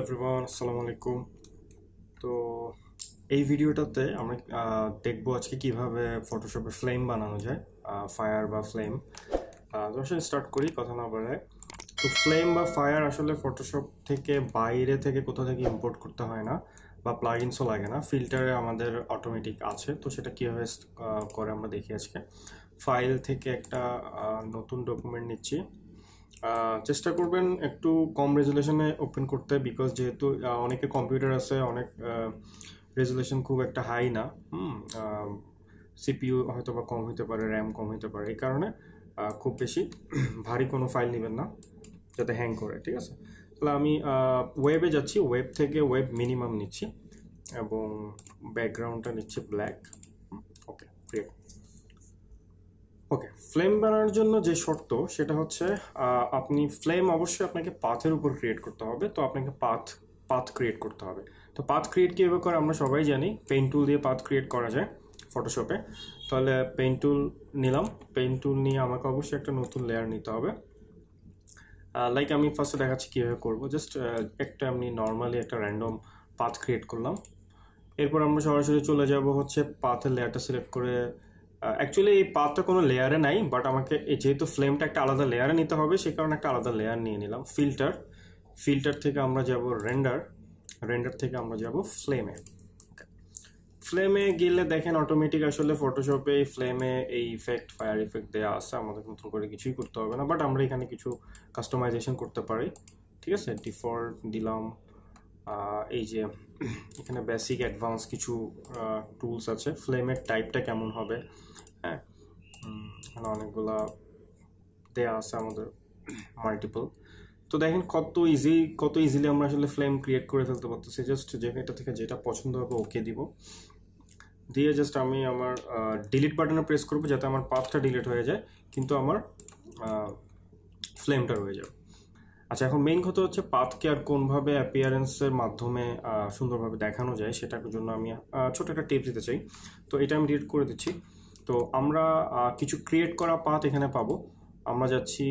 Everyone, আসসালামু আলাইকুম। তো এই ভিডিওটাতে আমরা দেখবো আজকে কিভাবে ফটোশপে ফ্লেম বানানো যায়, ফায়ার বা ফ্লেম। তো আসলে স্টার্ট করি, কথা না বাড়ায়। তো ফ্লেম বা ফায়ার আসলে ফটোশপ থেকে বাইরে থেকে কোথাও থেকে ইম্পোর্ট করতে হয় না, বা প্লাগইনসও লাগে না। ফিল্টারে আমাদের অটোমেটিক আছে, তো সেটা কীভাবে করে আমরা দেখি আজকে। ফাইল থেকে একটা নতুন ডকুমেন্ট নিচ্ছি। চেষ্টা করবেন একটু কম রেজুলেশনে ওপেন করতে, বিকজ যেহেতু অনেকের কম্পিউটার আছে, অনেক রেজুলেশন খুব একটা হাই না। সিপিইউ হয়তো বা কম হতে পারে, র্যাম কম হতে পারে, এই কারণে খুব বেশি ভারী কোনো ফাইল নেবেন না যাতে হ্যাং করে। ঠিক আছে, তাহলে আমি ওয়েবে যাচ্ছি, ওয়েব থেকে ওয়েব মিনিমাম নিচ্ছি এবং ব্যাকগ্রাউন্ডটা নিচ্ছি ব্ল্যাক। ওকে, ক্রিয়েট। ওকে, ফ্লেম বানানোর জন্য যে শর্ত সেটা হচ্ছে আপনি ফ্লেম অবশ্যই আপনাকে পাথের উপর ক্রিয়েট করতে হবে। তো আপনাকে পাথ ক্রিয়েট করতে হবে। তো পাথ ক্রিয়েট কীভাবে করে আমরা সবাই জানি, পেইন্ট টুল দিয়ে পাথ ক্রিয়েট করা যায় ফটোশপে। তাহলে পেইন্ট টুল নিলাম, পেইন্ট টুল নিয়ে আমাকে অবশ্যই একটা নতুন লেয়ার নিতে হবে। লাইক আমি ফার্স্টে দেখাচ্ছি কীভাবে করবো। জাস্ট একটা আমি নর্মালি একটা র্যান্ডম পাথ ক্রিয়েট করলাম। এরপর আমরা সরাসরি চলে যাব হচ্ছে পাথের লেয়ারটা সিলেক্ট করে। অ্যাকচুয়ালি এই পাথটা কোনো লেয়ারে নাই, বাট আমাকে যেহেতু ফ্লেমটা একটা আলাদা লেয়ারে নিতে হবে, সে কারণে একটা আলাদা লেয়ার নিয়ে নিলাম। ফিল্টার থেকে আমরা যাব রেন্ডার থেকে আমরা যাব ফ্লেমে। ফ্লেমে গেলে দেখেন অটোমেটিক আসলে ফটোশপে এই ফ্লেমে এই ইফেক্ট, ফায়ার ইফেক্ট দেওয়া আছে, আমাদের নতুন করে কিছুই করতে হবে না। বাট আমরা এখানে কিছু কাস্টমাইজেশন করতে পারি। ঠিক আছে, ডিফল্ট দিলাম। এই যে এখানে বেসিক অ্যাডভান্স কিছু টুলস আছে। ফ্লেমের টাইপটা কেমন হবে, হ্যাঁ, এখানে অনেকগুলা দেয়া আছে আমাদের, মাল্টিপল। তো দেখেন কত ইজিলি আমরা আসলে ফ্লেম ক্রিয়েট করে ফেলতে পারতেছি। জাস্ট এটা থেকে যেটা পছন্দ হবে ওকে দিব, দিয়ে জাস্ট আমি আমার ডিলিট বাটনে প্রেস করবো যাতে আমার পাথটা ডিলিট হয়ে যায়, কিন্তু আমার ফ্লেমটা রয়ে যাবে। আচ্ছা, এখন মেইন কথা হচ্ছে পাথকে আর কোনভাবে অ্যাপিয়ারেন্সের মাধ্যমে সুন্দরভাবে দেখানো যায়, সেটার জন্য আমি ছোট একটা টিপস দিতে চাই। তো এটা আমি ডিলিট করে দিচ্ছি। তো আমরা কিছু ক্রিয়েট করা পাথ এখানে পাবো। আমরা যাচ্ছি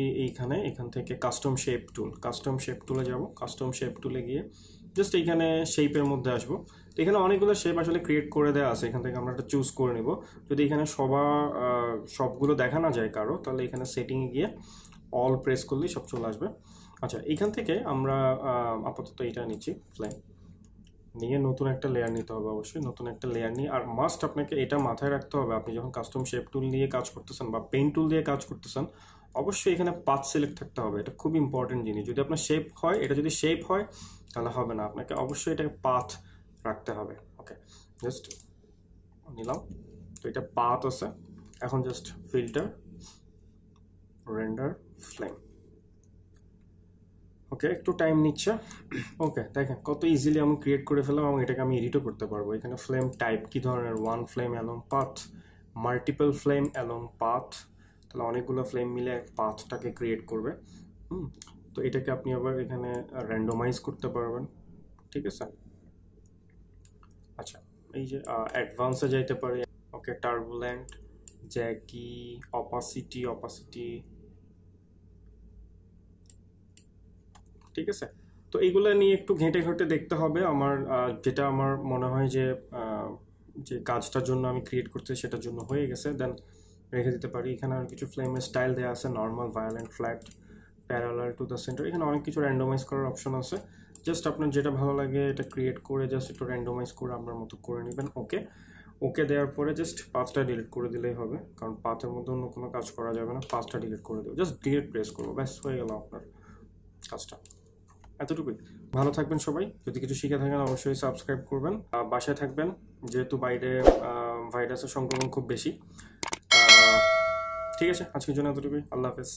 এখান থেকে কাস্টম শেপ টুলে যাব। কাস্টম শেপ টুলে গিয়ে জাস্ট এইখানে শেপের মধ্যে আসবো। তো এখানে অনেকগুলো শেপ আসলে ক্রিয়েট করে দেওয়া আছে, এখান থেকে আমরা একটা চুজ করে নিব। যদি এখানে সবগুলো দেখা না যায় কারো, তাহলে এখানে সেটিংয়ে গিয়ে অল প্রেস করলেই সব চলে আসবে। আচ্ছা, এখান থেকে আমরা আপাতত এটা নিচ্ছি, ফ্লেম নিয়ে নতুন একটা লেয়ার নিতে হবে। অবশ্যই নতুন একটা লেয়ার নিয়ে, আর মাস্ট আপনাকে এটা মাথায় রাখতে হবে, আপনি যখন কাস্টম শেপ টুল নিয়ে কাজ করতেছেন বা পেইন্ট টুল দিয়ে কাজ করতেছেন, অবশ্যই এখানে পাথ সিলেক্ট থাকতে হবে। এটা খুব ইম্পর্টেন্ট জিনিস। যদি আপনার যদি শেপ হয় তাহলে হবে না, আপনাকে অবশ্যই এটাকে পাথ রাখতে হবে। ওকে, জাস্ট নিলাম। তো এটা পাথ আছে। এখন জাস্ট ফিল্টার, রেন্ডার, ফ্লেম। ওকে, একটু টাইম নিচ্ছে। ওকে, দেখেন কত ইজিলি আমি ক্রিয়েট করে ফেললাম এবং এটাকে আমি এডিটও করতে পারবো। এখানে ফ্লেম টাইপ কী ধরনের, one flame along path, multiple flame along path, তাহলে অনেকগুলো ফ্লেম মিলে পাথটাকে ক্রিয়েট করবে। তো এটাকে আপনি আবার এখানে র্যান্ডমাইজ করতে পারবেন। ঠিক আছে, আচ্ছা, এই যে অ্যাডভান্সে যাইতে পারি। ওকে, টার্বুলেন্ট, জ্যাকি, অপাসিটি, ঠিক আছে। তো এইগুলো নিয়ে একটু ঘেঁটে দেখতে হবে। যেটা আমার মনে হয় যে কাজটার জন্য আমি ক্রিয়েট করতে, সেটার জন্য হয়ে গেছে, দেন রেখে দিতে পারি। এখানে আর কিছু ফ্লেমের স্টাইল দেওয়া আছে, normal, violent, flat, parallel to the centre. এখানে অনেক কিছু র্যান্ডমাইজ করার অপশন আছে। জাস্ট আপনার যেটা ভালো লাগে এটা ক্রিয়েট করে জাস্ট একটু র্যান্ডমাইজ করে আপনার মতো করে নেবেন। ওকে দেওয়ার পরে জাস্ট পাথটা ডিলিট করে দিলেই হবে, কারণ পাথের মধ্যে অন্য কোনো কাজ করা যাবে না। পাথটা ডিলিট করে দেবো, জাস্ট ডিলিট প্রেস করবো, ব্যাস হয়ে গেল আপনার কাজটা। এতটুকুই। ভালো থাকবেন সবাই। যদি কিছু শিখে থাকেন অবশ্যই সাবস্ক্রাইব করবেন। বাসায় থাকবেন, যেহেতু বাইরে ভাইরাসের সংক্রমণ খুব বেশি। ঠিক আছে, আজকের জন্য এতটুকুই। আল্লাহ হাফেজ।